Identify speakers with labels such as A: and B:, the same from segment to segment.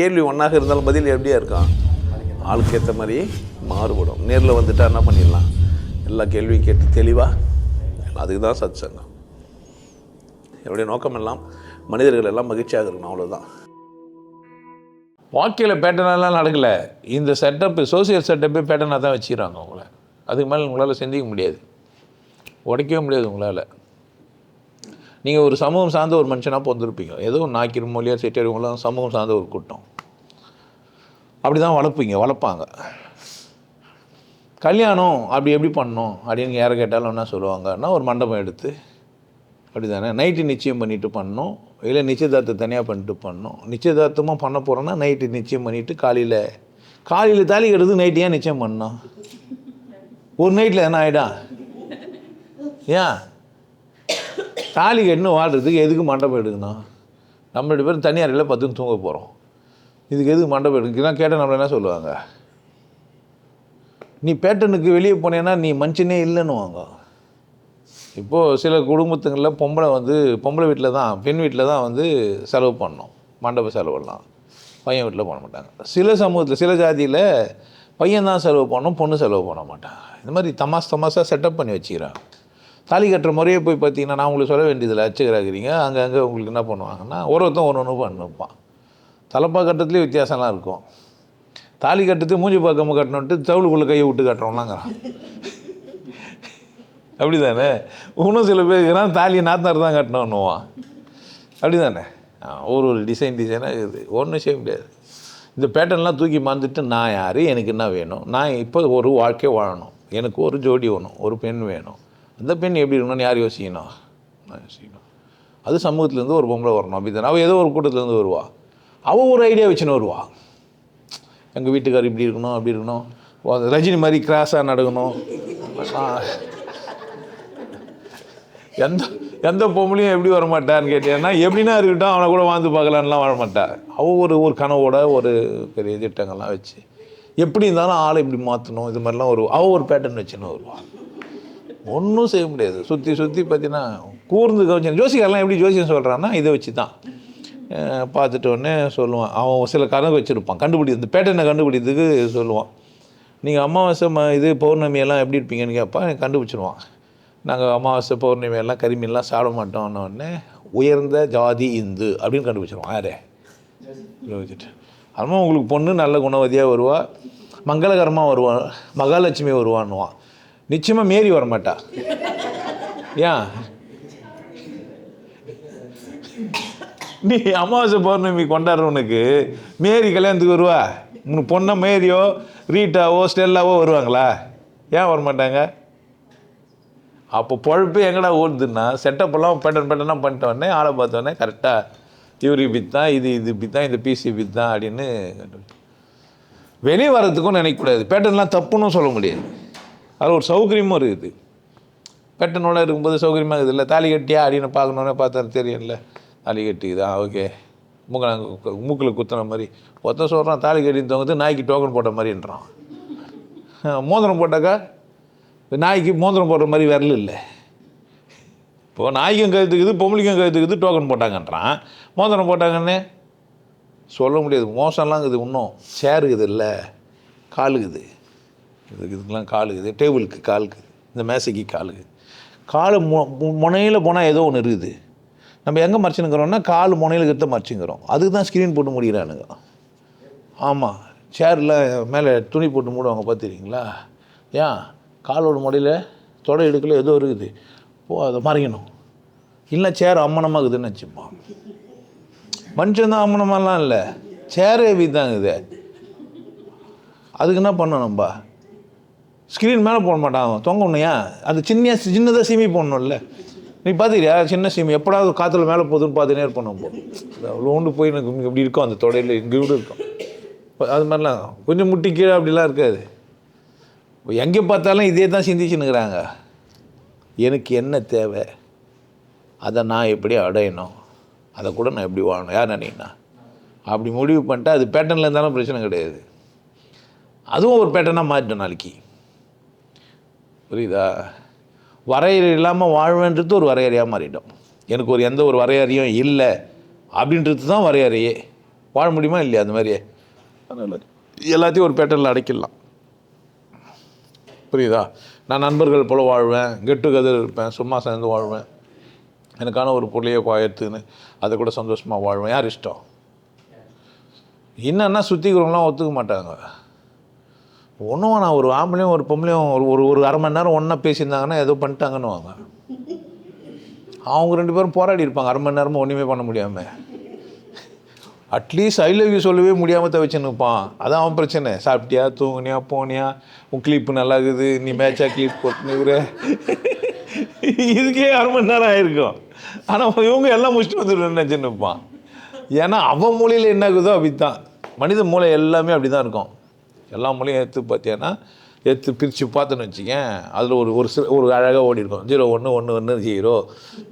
A: கேள்வி ஒன்றாக இருந்தாலும் பதில் எப்படியா இருக்கான், ஆளுக்கு ஏற்ற மாதிரி மாறுபடும். நேரில் வந்துட்டால் என்ன பண்ணிடலாம், எல்லா கேள்வியும் கேட்டு தெளிவாக. அதுக்கு தான் சத் சங்கம். என்னுடைய நோக்கம் எல்லாம் மனிதர்கள் எல்லாம் மகிழ்ச்சியாக இருக்கணும், அவ்வளோதான். வாழ்க்கையில் பேட்டர்னெல்லாம் நடக்கலை. இந்த செட்டப்பு, சோசியல் செட்டப்பே பேட்டர்னாக தான் வச்சுக்கிறாங்க உங்களை. அதுக்கு மேலே உங்களால் சிந்திக்க முடியாது, உடைக்கவே முடியாது உங்களால். நீங்கள் ஒரு சமூகம் சார்ந்த ஒரு மனுஷனாக பிறந்திருப்பீங்க. ஏதோ நாக்கிற மொழியாக செட்டியாருவங்களாம் சமூகம் சார்ந்த ஒரு கூட்டம். அப்படி தான் வளர்ப்பாங்க. கல்யாணம் அப்படி எப்படி பண்ணணும் அப்படின்னு யாரை கேட்டாலும் என்ன சொல்லுவாங்கன்னா, ஒரு மண்டபம் எடுத்து அப்படி தானே நைட்டு நிச்சயம் பண்ணிவிட்டு பண்ணணும், இல்லை நிச்சயதார்த்தம் தனியாக பண்ணிட்டு பண்ணணும். நிச்சயதார்த்தமாக பண்ண போகிறோன்னா நைட்டு நிச்சயம் பண்ணிவிட்டு காலையில் தாலி கட்டுறது நைட்டு ஏன் நிச்சயம் பண்ணணும்? ஒரு நைட்டில் என்ன ஆகிடா? ஏன் தாலி கட்டுன்னு வாழ்கிறதுக்கு எதுக்கு மண்டபம் எடுக்கணும்? நம்ம 2 பேரும் தனியாரில் 10 தூங்க போகிறோம், இதுக்கு எதுக்கு மண்டபம் எடுக்குன்னா கேட்டால் நம்மள என்ன சொல்லுவாங்க, நீ பேட்டனுக்கு வெளியே போனேன்னா நீ மனுஷனே இல்லைன்னுவாங்க. இப்போது சில குடும்பத்துங்களில் பொம்பளை வீட்டில் தான், பெண் வீட்டில் தான் செலவு பண்ணணும், மண்டப செலவெல்லாம் பையன் வீட்டில் பண்ண மாட்டாங்க. சில சமூகத்தில், சில ஜாதியில் பையன் தான் செலவு பண்ணணும், பொண்ணு செலவு பண்ண மாட்டாங்க. இந்த மாதிரி தமாசாக செட்டப் பண்ணி வச்சுக்கிறாங்க. தாலி கட்டுற முறையே போய் பார்த்தீங்கன்னா, நான் உங்களுக்கு சொல்ல வேண்டியதில்லை, அச்சுக்கிறாக்கிறீங்க. அங்கே உங்களுக்கு என்ன பண்ணுவாங்கன்னா, ஒருத்தன் ஒன்று பண்ணிருப்பான். தலைப்பா கட்டத்துலேயே வித்தியாசம்லாம் இருக்கும். தாலி கட்டுறது மூஞ்சி பார்க்காம கட்டணுன்ட்டு தவுளுக்குள்ளே கையை விட்டு கட்டுறோம்லாங்கிறான். அப்படி தானே? இன்னும் சில பேருக்குறான் தாலியை நாத்தார் தான் கட்டணுன்னுவான். அப்படி தானே? ஒரு டிசைனாக இருக்குது, ஒன்றும் செய்ய முடியாது. இந்த பேட்டர்ன்லாம் தூக்கி மறந்துட்டு நான் யார், எனக்கு என்ன வேணும், நான் இப்போ ஒரு வாழ்க்கை வாழணும், எனக்கு ஒரு ஜோடி வேணும், ஒரு பெண் வேணும். அந்த பெண் எப்படி இருக்கணும்னு யார் யோசிக்கணும்? நான் யோசிக்கணும். அது சமூகத்துலேருந்து ஒரு பொம்பளை வரணும். அப்படி தானே? அவள் ஏதோ ஒரு கூட்டத்துலேருந்து வருவாள், அவள் ஒரு ஐடியா வச்சுன்னு வருவாள். எங்கள் வீட்டுக்கார் இப்படி இருக்கணும், அப்படி இருக்கணும், ரஜினி மாதிரி கிராஸாக நடக்கணும். எந்த பொம்பளையும் எப்படி வரமாட்டான்னு கேட்டேன்னா, எப்படின்னா இருக்கட்டும், அவனை கூட வாழ்ந்து பார்க்கலான்லாம் வாழமாட்டாள். அவள் ஒரு கனவோட ஒரு பெரிய திட்டங்கள்லாம் வச்சு எப்படி இருந்தாலும் ஆளை இப்படி மாற்றணும், இது மாதிரிலாம் அவள் ஒரு பேட்டர்ன் வச்சுன்னு வருவாள். ஒன்றும் செய்ய முடியாது. சுற்றி பார்த்தீங்கன்னா கூர்ந்து கவனிச்சு ஜோசிக்காரெலாம் எப்படி ஜோசியம் சொல்கிறான்னா, இதை வச்சு தான் பார்த்துட்டு உடனே சொல்லுவான். அவன் சில கணக்கு வச்சுருப்பான், இந்த பேட்டர்னை கண்டுபிடிக்கிறதுக்கு சொல்லுவான். நீங்கள் அமாவாசை இது பௌர்ணமியெல்லாம் எப்படி இருப்பீங்கன்னு கேட்பான், எனக்கு கண்டுபிடிச்சிடுவான். நாங்கள் அமாவாசை பௌர்ணமியெல்லாம் கரிமீன்லாம் சாப்பிட மாட்டோம்னோடனே உயர்ந்த ஜாதி இந்து அப்படின்னு கண்டுபிடிச்சிடுவான். யாரே யோசிச்சுட்டு அதுமாதிரி உங்களுக்கு பொண்ணு நல்ல குணவதியாக வருவாள், மங்களகரமாக வருவான், மகாலட்சுமி வருவான்னுவான். நிச்சயமாக மேரி வரமாட்டா. ஏன்? நீ அமாவாசை பௌர்ணமி கொண்டாடுறவனுக்கு மேரி கல்யாணத்துக்கு வருவா? உனக்கு பொண்ணை மேரியோ ரீட்டாவோ ஸ்டெல்லாவோ வருவாங்களா? ஏன் வரமாட்டாங்க? அப்போ பொழப்பு எங்கடா ஓடுதுன்னா, செட்டப்பெல்லாம் பேட்டர்னாக பண்ணிட்டோடனே ஆளை பார்த்தோன்னே கரெக்டாக இவர் இப்படி தான், இது இப்படி தான், இந்த பிசி இப்படி தான் அப்படின்னு வெளியே வர்றதுக்கும் நினைக்கக்கூடாது. பேட்டர்ன்லாம் தப்புன்னு சொல்ல முடியாது. அதில் ஒரு சௌகரியமும் இருக்குது. பேட்டர்னோட இருக்கும்போது சௌகரியமாக இருக்குது இல்லை. தாலி கட்டியா அப்படின்னு பார்க்கணுன்னே பார்த்தா தெரியும்ல, தாலி கட்டிக்குதா, ஓகே. மூக்கில் குத்துன மாதிரி ஒருத்தன் சொல்கிறான், தாலி கட்டினவங்க நாய்க்கு டோக்கன் போட்ட மாதிரின்றான். மோதிரம் போட்டாக்கா நாய்க்கு மோதிரம் போடுற மாதிரி விரல் இல்லை. இப்போது நாய்க்கும் கழுத்துக்குது, பொம்பளைக்கும் கழுத்துக்குது, டோக்கன் போட்டாங்கன்றான். மோதிரம் போட்டாங்கன்னு சொல்ல முடியாது. மோசம்லாம் இருக்குது. இன்னும் சேருக்குது இல்லை, காலுக்குது, இதுக்கெல்லாம் காலுக்குது, டேபிளுக்கு காலுக்குது, இந்த மேசைக்கு காலுக்குது. காலு முனையில் போனால் ஏதோ ஒன்று இருக்குது. நம்ம எங்கே மறைச்சினுக்கிறோம்னா கால் முனையில் கிட்ட மறைச்சிங்கிறோம். அதுக்கு தான் ஸ்க்ரீன் போட்டு முடிகிறானுங்க. ஆமாம், சேரில் மேலே துணி போட்டு மூடுவாங்க, பார்த்துருக்கீங்களா? ஏன்? காலோட முடையில் தொடை எடுக்கல ஏதோ இருக்குது, அதை மறைக்கணும். இல்லை சேர் அம்மனமாக இருக்குதுன்னு வச்சுப்பான். மனுஷன் தான் அம்மனமாலாம் இல்லை, சேரே தாங்க இது. அதுக்கு என்ன பண்ணணும்? நம்ம ஸ்க்ரீன் மேலே போட மாட்டான், தொங்கணும். ஏன்? அது சின்னதாக சிமி போடணும்ல. நீ பார்த்துக்கிறியா? சின்ன சிமி எப்படாவது காற்றுல மேலே போகுதுன்னு பார்த்துனே இருப்போம். நம்ம அவ்வளோண்டு போய் எனக்கு இப்படி இருக்கும், அந்த தொடையில் இங்கே கூட இருக்கும். அது மாதிரிலாம் கொஞ்சம் முட்டி கீழே அப்படிலாம் இருக்காது. எங்கே பார்த்தாலும் இதே தான் சிந்திச்சுன்னுக்கிறாங்க. எனக்கு என்ன தேவை, அதை நான் எப்படி அடையணும், அதை கூட நான் எப்படி வாழணும், யார் நினைக்கினா அப்படி முடிவு பண்ணிட்டா அது பேட்டர்னில் இருந்தாலும் பிரச்சனை கிடையாது. அதுவும் ஒரு பேட்டர்னாக மாறிட்டோம் நாளைக்கு. புரியுதா? வரையறை இல்லாமல் வாழ்வேன்றது ஒரு வரையறையாக மாறிட்டோம். எனக்கு எந்த ஒரு வரையறையும் இல்லை அப்படின்றது தான் வரையறையே. வாழ முடியுமா இல்லையா? அந்த மாதிரியே அதனால் எல்லாத்தையும் ஒரு பேட்டர்னில் அடைக்கிடலாம். புரியுதா? நான் நண்பர்கள் போல் வாழ்வேன், கெட்டு கதிர் இருப்பேன், சும்மா சேர்ந்து வாழ்வேன், எனக்கான ஒரு பொருளையே எடுத்துன்னு அதை கூட சந்தோஷமாக வாழ்வேன். யார் இஷ்டம்? என்னன்னா சுற்றிக்கிறவங்களாம் ஒத்துக்க மாட்டாங்க. ஒன்றும் நான் ஒரு ஆம்பளையும் ஒரு பொம்பளையும் ஒரு அரை மணி நேரம் ஒன்றா பேசியிருந்தாங்கன்னா ஏதோ பண்ணிட்டாங்கன்னு வாங்க. அவங்க 2 பேரும் போராடி இருப்பாங்க அரை மணி நேரமும் ஒன்றுமே பண்ண முடியாமல். அட்லீஸ்ட் ஐ லவ் யூ சொல்லவே முடியாமல் தவிச்சுன்னு இருப்பான். அதான் அவன் பிரச்சனை. சாப்பிட்டியா, தூங்குனியா, போனியா, உன் கிளிப்பு நல்லா இருக்குது, நீ மேட்சா கிளிப் போட்டுன்னு இதுக்கே அரை மணி நேரம் ஆகிருக்கும். ஆனால் இவங்க எல்லாம் முடிச்சுட்டு வந்துடுவேன் நினச்சின்னு இருப்பான். ஏன்னா அவன் மூலையில் என்ன இருக்குதோ அப்படி தான். மனித மூளை எல்லாமே அப்படி தான் இருக்கும். எல்லா மூலையும் எடுத்து பார்த்தீங்கன்னா எடுத்து பிரித்து பார்த்துன்னு வச்சுக்கேன், அதில் ஒரு அழகாக ஓடி இருக்கும். 0 1 1 1 0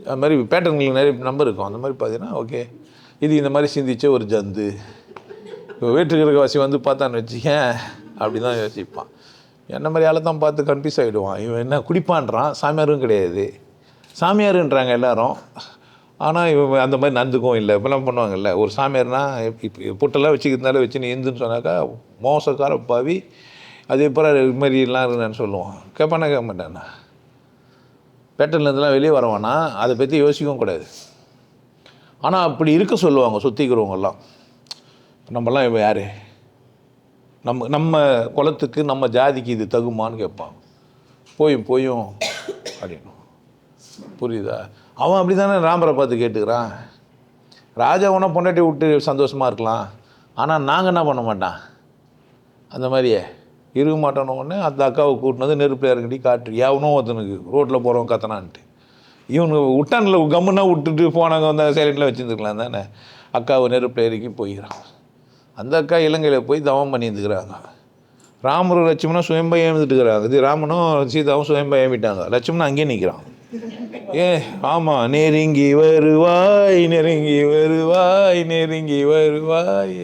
A: அது மாதிரி பேட்டர்னுங்களுக்கு நிறைய நம்பர் இருக்கும். அந்த மாதிரி பார்த்தீங்கன்னா ஓகே இது இந்த மாதிரி சிந்திச்ச ஒரு ஜந்து. இப்போ வேற்றுக்கிழக்கு வாசி வந்து பார்த்தான்னு வச்சுக்கேன் அப்படி தான் யோசிப்பான். என்ன மாதிரி ஆளை தான் பார்த்து கன்ஃபியூஸ் ஆகிடுவான். இவன் என்ன குடிப்பான்றான், சாமியாரும் கிடையாது, சாமியாருன்றாங்க எல்லாரும், ஆனால் இவன் அந்த மாதிரி நடந்துக்கும் இல்லை. இப்போலாம் பண்ணுவாங்கல்ல, ஒரு சாமியார்னா இப்போ புட்டெல்லாம் வச்சுக்கிறதுனால வச்சு நீ எந்துன்னு சொன்னாக்கா மோசக்கார பாவி அதே போல் இது மாதிரிலாம் இருக்குன்னு சொல்லுவான். கேட்பானா கேட்க மாட்டானா? பேட்டர்லேருந்துலாம் வெளியே வரவானா அதை பற்றி யோசிக்கவும் கூடாது. ஆனால் அப்படி இருக்க சொல்லுவாங்க சுற்றிக்கிறவங்கெல்லாம். நம்மலாம் இப்போ யார்? நம்ம குலத்துக்கு நம்ம ஜாதிக்கு இது தகுமான்னு கேட்பான். போயும் அப்படின்னு. புரியுதா? அவன் அப்படி தானே ராமரை பார்த்து கேட்டுக்கிறான். ராஜாவனா பொண்டாட்டி விட்டு சந்தோஷமாக இருக்கலாம், ஆனால் நாங்கள் என்ன பண்ண மாட்டான் அந்த மாதிரியே இருக்க மாட்டோன்னு. ஒன்று அந்த அக்காவை கூட்டினது நெருப்பில் இறங்கி காட்டு எவனோ ஒருத்தனுக்கு ரோட்டில் போகிறவன் கத்தனான்ட்டு. இவனுக்கு விட்டான்ல கம்முன்னா விட்டுட்டு போனாங்க வந்து சைலண்டில் வச்சுருந்துருக்கலாம் தானே. அக்காவை நெருப்பில் இறக்கி போய்கிறான். அந்த அக்கா இலங்கையில் போய் தவம் பண்ணியிருந்துக்கிறாங்க. ராமரும் லட்சுமணும் சுயம்பா ஏமிட்டுக்கிறாங்க. இது ராமனும் சீதாவும் சுயம்பா ஏமிட்டாங்க. லட்சுமணன் அங்கேயே நிற்கிறான். ஆமாம், நெருங்கி வருவாய் நெருங்கி வருவாய் நெருங்கி வருவாய்.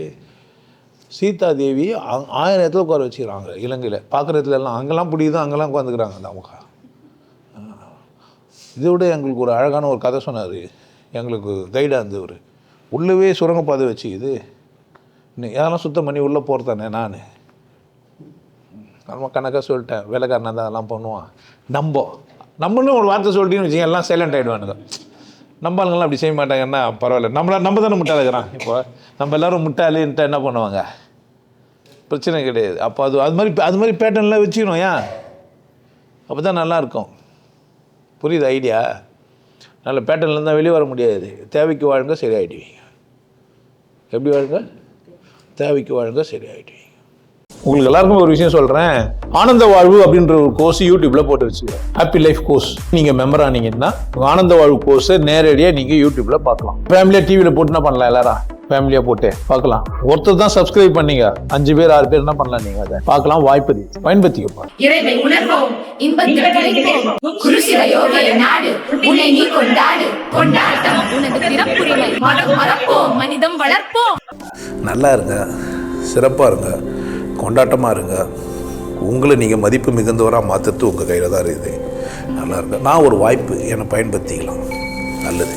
A: சீதா தேவி 1000 இடத்துல உட்கார வச்சுக்கிறாங்க இலங்கையில். பார்க்குறதுல எல்லாம் அங்கெல்லாம் பிடிக்குதோ அங்கெல்லாம் உட்காந்துக்கிறாங்க அந்த அவங்க. இதை விட எங்களுக்கு ஒரு அழகான ஒரு கதை சொன்னார், எங்களுக்கு கைடாக இருந்தவர். உள்ளவே சுரங்கப்பாதை வச்சுக்குது, அதெல்லாம் சுத்தம் பண்ணி உள்ளே போகிறதானே. நான் நம்ம கணக்காக சொல்லிட்டேன், வேலைக்காரனாக தான் அதெல்லாம் பண்ணுவான். நம்மன்னு ஒரு வார்த்தை சொல்லிட்டீங்கன்னு வச்சுக்கோங்க எல்லாம் சைலண்ட் ஆகிடுவானுங்க. நம்ம ஆளுங்கெல்லாம் அப்படி செய்ய மாட்டாங்கன்னா பரவாயில்ல. நம்ம தானே முட்டாளுக்கிறான். இப்போ நம்ம எல்லோரும் முட்டாளுன்ட்டு என்ன பண்ணுவாங்க? பிரச்சனை கிடையாது. அப்போ அது மாதிரி பேட்டர்ன்லாம் வச்சுக்கணும். ஏன்? அப்போ தான் நல்லாயிருக்கும். புரியுது ஐடியா? நல்ல பேட்டர்ன்லேருந்து தான் வெளியே வர முடியாது. தேவைக்கு வாழுங்க சரியாயிடுவீங்க. எப்படி வாழுங்க? தேவைக்கு வாழுங்க சரியாயிடுவீங்க. உங்களுக்கு எல்லாருக்கும் ஒரு விஷயம் சொல்கிறேன். ஆனந்த வாழ்வு அப்படின்ற ஒரு கோர்ஸ் யூடியூப்பில் போட்டு வச்சுக்கிறேன். Happy life course. நீங்கள் மெம்பர் ஆனீங்கன்னா ஆனந்த வாழ்வு கோர்ஸை நேரடியாக நீங்கள் யூடியூப்பில் பார்க்கலாம். ஃபேமிலியாக டிவியில் போட்டு என்ன பண்ணலாம், எல்லாரும் ஃபேமிலியாக போட்டு பார்க்கலாம். ஒருத்தர் தான் சப்ஸ்கிரைப் பண்ணீங்க, 5 பேர் 6 பேர் என்ன பண்ணலாம், நீங்கள் அதை பார்க்கலாம். வாய்ப்பு பயன்படுத்திக்கப்பா. நல்லா இருங்க, சிறப்பாக இருங்க, கொண்டாட்டமாக இருங்க. உங்களை நீங்கள் மதிப்பு மிகுந்தவராக மாற்றுறது உங்கள் கையில் தான் இருக்குது. நல்லா இருங்க. நான் ஒரு வாய்ப்பு என்னை பயன்படுத்திக்கலாம். நல்லது.